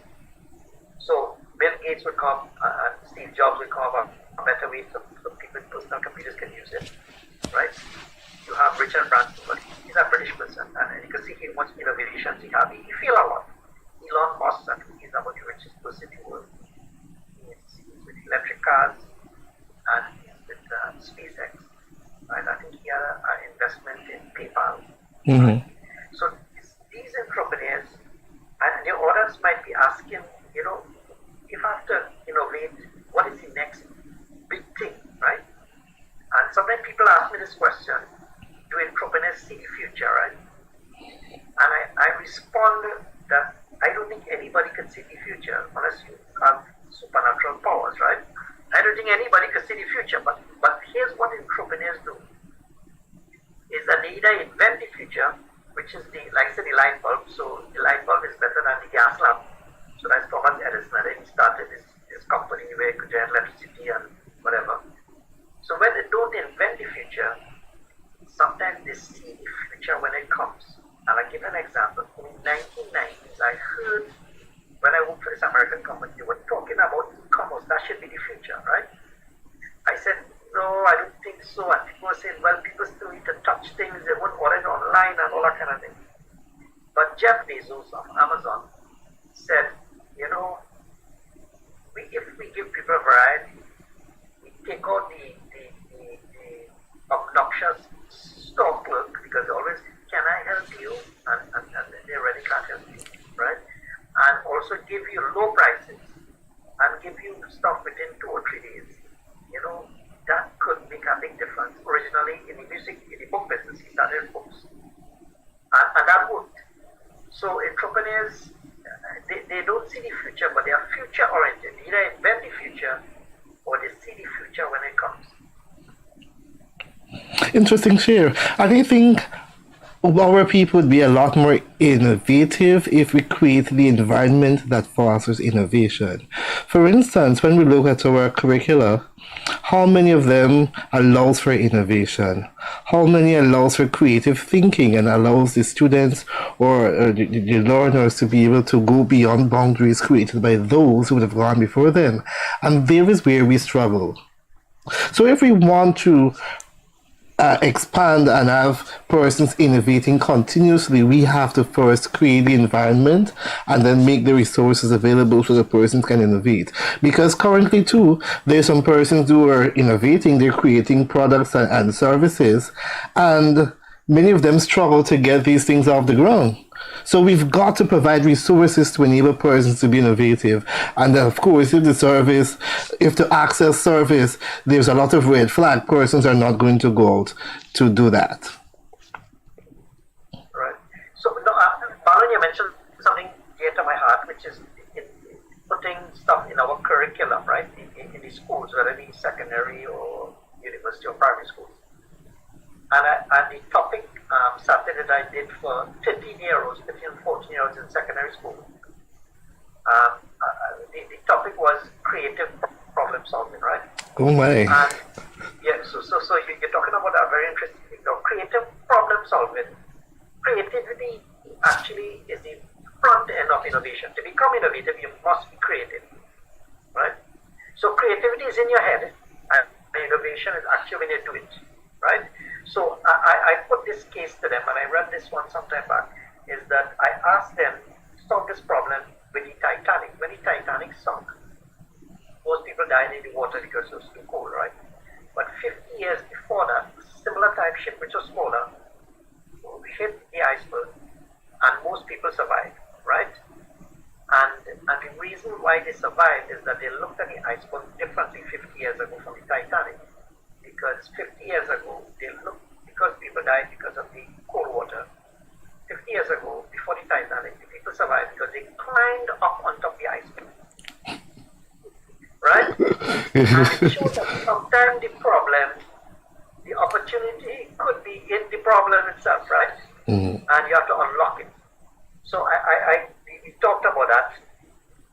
So Bill Gates would come and Steve Jobs would come up a better way so people with personal computers can use it, right? You have Richard Branson, but he's a British person, and you can see how much innovations he has. He failed a lot. Elon Musk, I think he's about the richest person in the world. He's with electric cars, and he's with SpaceX. Right? I think he had an investment in PayPal. Mm-hmm. So these entrepreneurs, and the others might be asking, if I have to innovate, what is the next big thing, right? And sometimes people ask me this question, do entrepreneurs see the future, right? And I respond that I don't think anybody can see the future unless you have supernatural powers, right? I don't think anybody can see the future, but here's what entrepreneurs do, is that they either invent the future, which is like I said, the light bulb. So the light bulb is better than the gas lamp. So that's Thomas Edison, and then he started this company where he could generate electricity and whatever. So when they don't invent the future, sometimes they see the future when it comes. And I'll give an example. In the 1990s, I heard, when I worked for this American company, they were talking about e-commerce. That should be the future, right? I said, no, I don't think so. And people were saying, well, people still need to touch things. They won't order it online and all that kind of thing. But Jeff Bezos of Amazon said, if we give people variety, we take out the obnoxious store clerk, because they always, can I help you? And they really can't help you, right? And also give you low prices and give you stuff within 2 or 3 days. That could make a big difference. Originally, in the book business, he started books. And that worked. So entrepreneurs, they don't see the future, but they are future oriented. They either invent the future or they see the future when it comes. Interesting share. And I think our people would be a lot more innovative if we create the environment that fosters innovation. For instance, when we look at our curricula, how many of them allows for innovation? How many allows for creative thinking and allows the students or the learners to be able to go beyond boundaries created by those who would have gone before them? And there is where we struggle. So if we want to expand and have persons innovating continuously, we have to first create the environment and then make the resources available so the persons can innovate. Because currently too, there's some persons who are innovating, they're creating products and services, and many of them struggle to get these things off the ground. So we've got to provide resources to enable persons to be innovative. And of course, if to access service, there's a lot of red flag, persons are not going to go out to do that. Right. So, Marlon, you mentioned something dear to my heart, which is putting stuff in our curriculum, right, in the schools, whether it be secondary or university or primary schools. And the topic something that I did for 15-year-olds, 15 and 14-year-olds in secondary school. The topic was creative problem solving, right? Oh my. And yeah, so you're talking about a very interesting thing. Creative problem solving. Creativity actually is the front end of innovation. To become innovative, you must be creative, right? So creativity is in your head, and innovation is actually when you do it, right? So I put this case to them, and I read this one some time back, is that I asked them to solve this problem with the Titanic. When the Titanic sunk, most people died in the water because it was too cold, right? But 50 years before that, a similar type ship, which was smaller, hit the iceberg, and most people survived, right? And the reason why they survived is that they looked at the iceberg differently 50 years ago from the Titanic. Because 50 years ago, because people died because of the cold water. 50 years ago, before the Titanic, the people survived because they climbed up on top of the iceberg. Right? And it shows that sometimes the opportunity could be in the problem itself, right? Mm-hmm. And you have to unlock it. So we talked about that,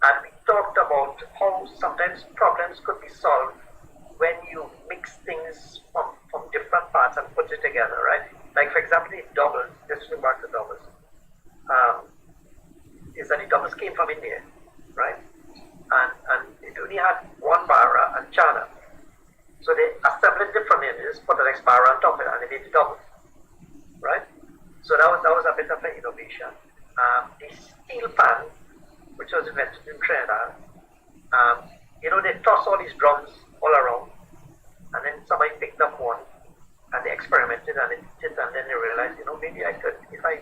and we talked about how sometimes problems could be solved when you mix things from different parts and put it together, right? Like for example, the doubles, just going back to doubles, is that the doubles came from India, right? And it only had one bara and chana. So they assembled it differently and they just put the next bara on top of it and they made the doubles, right? So that was a bit of an innovation. The steel pan, which was invented in Trinidad, they toss all these drums all around, and then somebody picked up one, and they experimented and it did, and then they realized, maybe I could, if I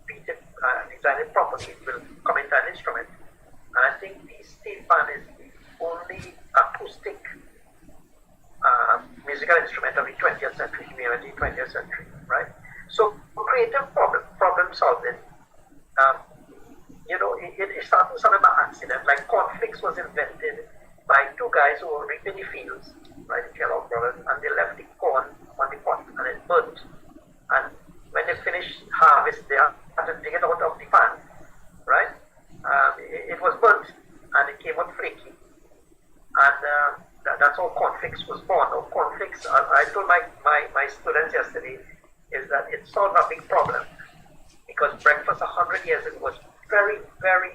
beat it, design it properly, it will come into an instrument. And I think the steel pan is the only acoustic musical instrument of the 20th century, maybe the 20th century, right? So creative problem solving, it started sort of by accident. Like cornflakes was invented by two guys who were reaping the fields, right, the Kellogg brothers, and they left the corn on the pot and it burnt. And when they finished harvest, they had to dig it out of the pan, right? It was burnt and it came out flaky. And that's how cornflakes was born. Now, cornflakes, I told my students yesterday, is that it solved a big problem because breakfast 100 years ago was very, very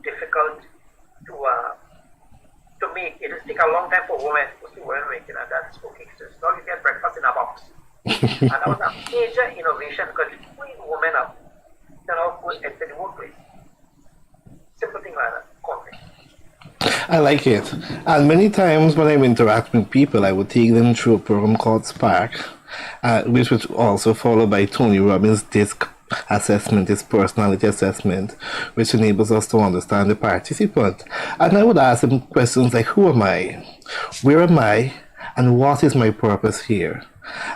difficult to make. It will take a long time for women to make it, and that's cooking. So now you get breakfast in a box. And that was a major innovation because it freed women up to now go into the workplace. Simple thing like that, cornflakes. I like it. And many times when I'm interacting with people, I would take them through a program called Spark, which was also followed by Tony Robbins' DISC assessment, his personality assessment, which enables us to understand the participant. And I would ask them questions like, who am I? Where am I? And what is my purpose here?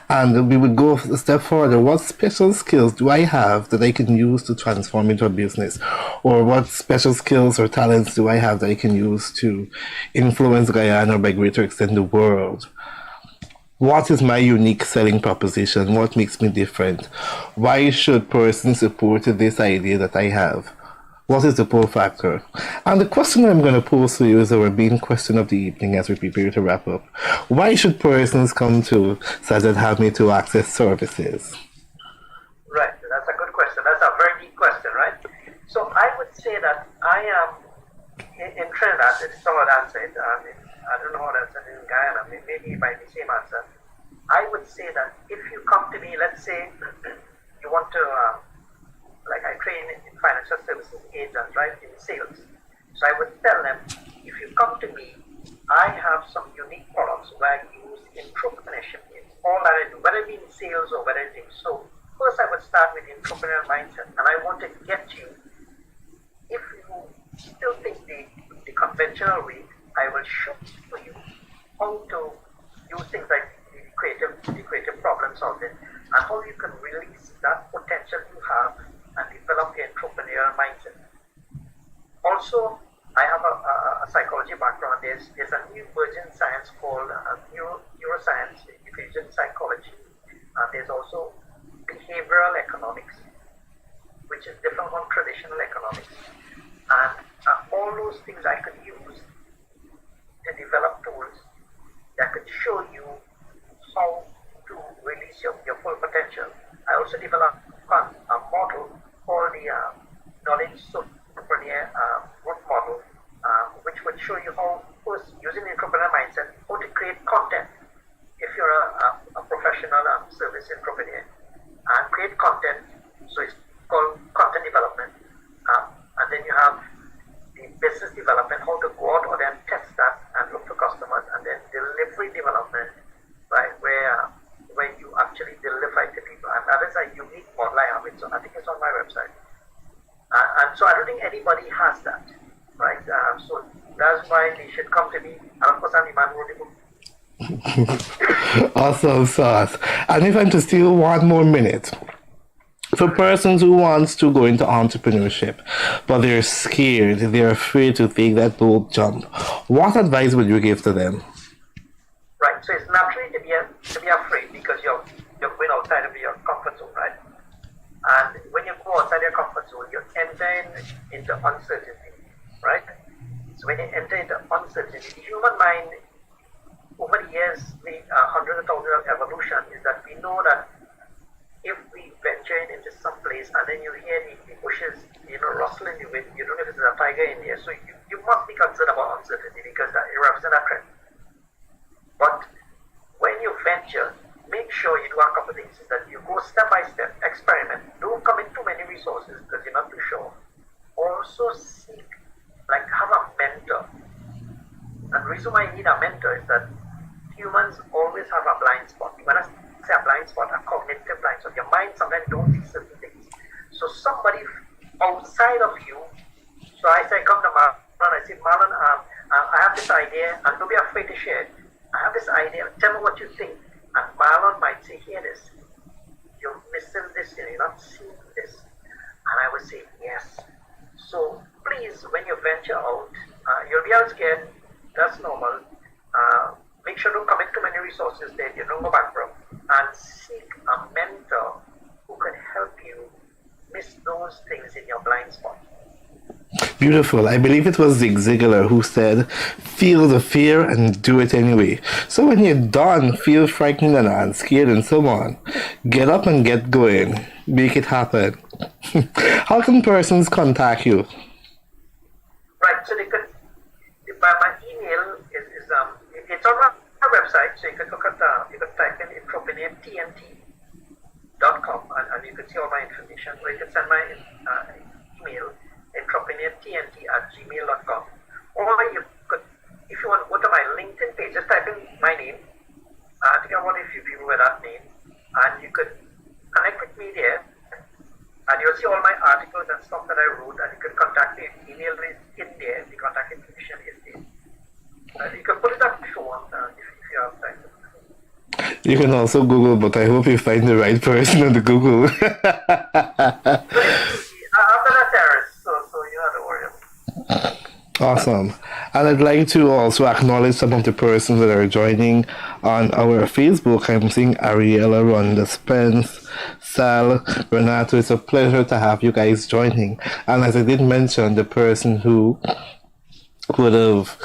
And we would go a step further. What special skills do I have that I can use to transform into a business? Or what special skills or talents do I have that I can use to influence Guyana or by greater extent the world? What is my unique selling proposition? What makes me different? Why should persons support this idea that I have? What is the pull factor? And the question I'm going to pose to you is our main question of the evening as we prepare to wrap up. Why should persons come to Sajjad Hamid to access services? Right, that's a good question. That's a very deep question, right? So I would say that I am in Trinidad, it's someone answered. I don't know how to answer it in Guyana, maybe it might be the same answer. I would say that if you come to me, let's say you want to, like I train in financial services agents, right, in sales. So I would tell them, if you come to me, I have some unique products where I use entrepreneurship in all that I do, whether it be in sales or whether it is. So first I would start with the entrepreneurial mindset, and I want to get you, if you still think the conventional way, I will show you how to use things like the creative problem solving and how you can release that potential you have and develop the entrepreneurial mindset. Also, I have a psychology background. There's a new emerging science called neuroscience, diffusion psychology, There's also behavioral economics, which is different from traditional economics. And all those things I could use to develop tools that could show you how to release your full potential. I also developed a model called the Knowledge Superpreneur Work Model, which would show you how, first, using the entrepreneur mindset, how to create content. If you're a professional service entrepreneur, and create content, so it's called content development. And then you have the business development, how to go out or then test that and look for customers, and then delivery development, right, where you actually deliver to people. And that is a unique model I have it, so I think it's on my website. And so I don't think anybody has that, right? So that's why they should come to me. And of course, I'm the man who wrote the book. Awesome sauce. And if I'm to steal one more minute, for persons who wants to go into entrepreneurship, but they're scared, they're afraid to take that bold jump, what advice would you give to them? Right. So it's naturally to be afraid because you're going outside of your comfort zone, right? And when you go outside your comfort zone, you're entering into uncertainty, right? So when you enter into uncertainty, the human mind, over the years, the hundreds of thousands of evolution, is that we know that if we venture into some place and then you hear the bushes, rustling the wind, you don't know if there's a tiger in there. So you must be concerned about uncertainty because it represents a threat. But when you venture, make sure you do a couple of things, is that you go step by step, experiment. Don't commit too many resources because you're not too sure. Also seek, have a mentor. And the reason why you need a mentor is that humans always have a blind spot. When I say a blind spot, a cognitive blind spot, your mind sometimes don't see certain things. So somebody outside of you, so I say, come to Marlon, I say, Marlon, I have this idea, and don't be afraid to share it. I have this idea, tell me what you think. And Marlon might say, hear this, you're missing this, you're not seeing this. And I would say, yes. So please, when you venture out, you'll be out scared, that's normal. Make sure don't commit too many resources there, you don't go bankrupt. And seek a mentor who can help you miss those things in your blind spot. Beautiful. I believe it was Zig Ziglar who said, feel the fear and do it anyway. So when you're done, feel frightened and scared and so on, get up and get going. Make it happen. How can persons contact you? Right, so they could, my email is it's on our website, so you can look at you can type in entrepreneurtnt.com and you can see all my information, or you can send my email entrepreneurtnt@gmail.com, or you could, if you want to go to my LinkedIn page, just type in my name. I think I want a few people with that name, and you could connect with me there, and you'll see all my articles and stuff that I wrote, and you can contact me. Email is in there, the contact information is there. You can put it up if you want, if you have time. You can also Google, but I hope you find the right person on the Google. I'm not a terrorist, so you don't have to worry about it. Awesome. And I'd like to also acknowledge some of the persons that are joining on our Facebook. I'm seeing Ariella, Rhonda Spence, Sal, Renato. It's a pleasure to have you guys joining. And as I did mention, the person who would have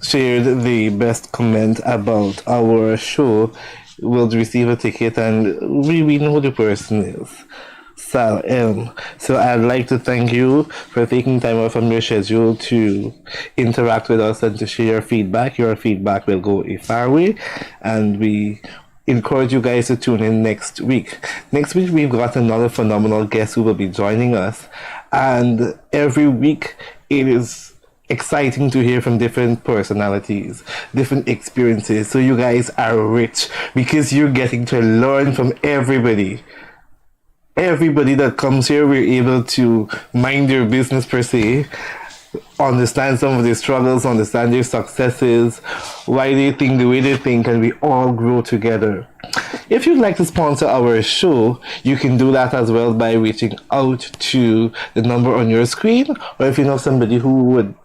shared the best comment about our show will receive a ticket, and we know who the person is. Sal M. So I'd like to thank you for taking time out from your schedule to interact with us and to share your feedback. Your feedback will go a far way, and we encourage you guys to tune in next week. Next week we've got another phenomenal guest who will be joining us, and every week it is exciting to hear from different personalities, different experiences. So you guys are rich because you're getting to learn from everybody. Everybody that comes here, we're able to mind their business per se, understand some of their struggles, understand their successes, why they think the way they think, and we all grow together. If you'd like to sponsor our show, you can do that as well by reaching out to the number on your screen, or if you know somebody who would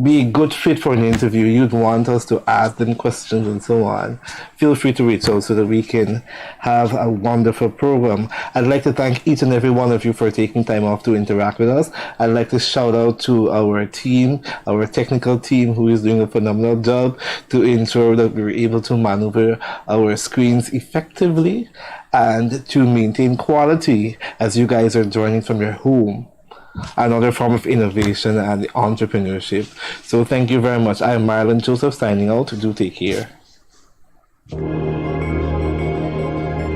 be a good fit for an interview, you'd want us to ask them questions and so on, feel free to reach out so that we can have a wonderful program. I'd like to thank each and every one of you for taking time off to interact with us. I'd like to shout out to our team, our technical team, who is doing a phenomenal job to ensure that we're able to maneuver our screens effectively and to maintain quality as you guys are joining from your home. Another form of innovation and entrepreneurship. So thank you very much. I'm Marlon Joseph signing out. Do take care.